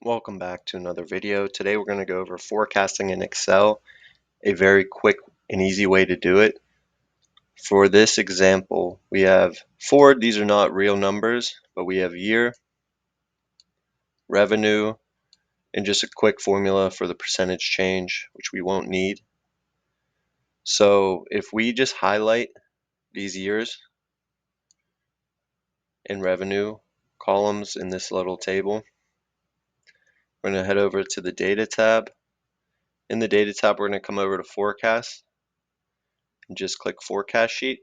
Welcome back to another video. Today we're going to go over forecasting in Excel, a very quick and easy way to do it. For this example, we have these are not real numbers, but we have year, revenue, and just a quick formula for the percentage change, which we won't need. So if we just highlight these years and revenue columns in this little table, we're going to head over to the data tab. In the data tab, we're going to come over to forecast and just click forecast sheet.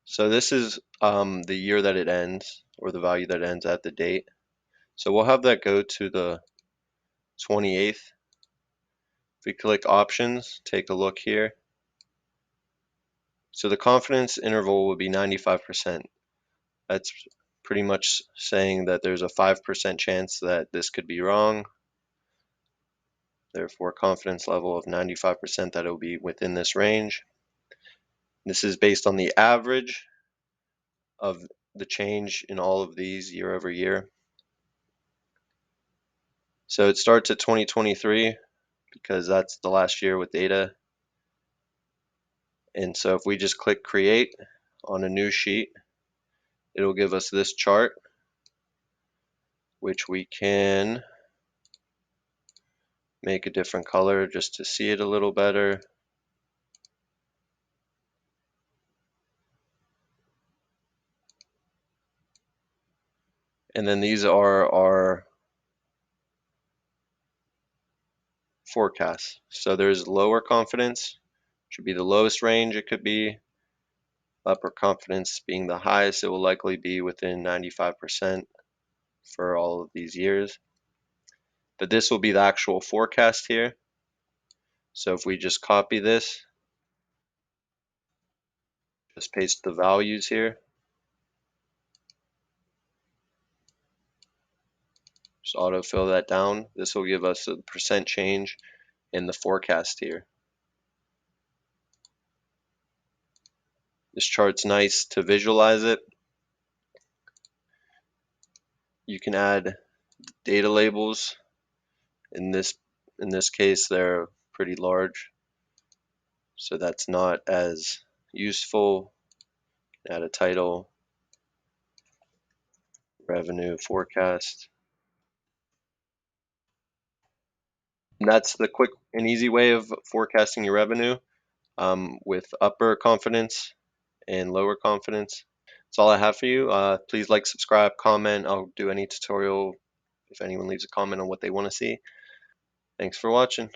So this is the year that it ends, or the value that ends at the date. So we'll have that go to the 28th. If we click options, take a look here. So the confidence interval will be 95%. That's pretty much saying that there's a 5% chance that this could be wrong. Therefore, confidence level of 95% that it will be within this range. This is based on the average of the change in all of these year over year. So it starts at 2023 because that's the last year with data. And so if we just click create on a new sheet, it'll give us this chart, which we can make a different color just to see it a little better. And then these are our forecasts. So there's lower confidence, should be the lowest range it could be. Upper confidence being the highest, it will likely be within 95% for all of these years. But this will be the actual forecast here. So if we just copy this, just paste the values here. Just autofill that down. This will give us a percent change in the forecast here. This chart's nice to visualize it. You can add data labels. In this case, they're pretty large, so that's not as useful. Add a title, revenue forecast. And that's the quick and easy way of forecasting your revenue with upper confidence and lower confidence. That's all I have for you. Please like, subscribe, comment. I'll do any tutorial if anyone leaves a comment on what they want to see. Thanks for watching.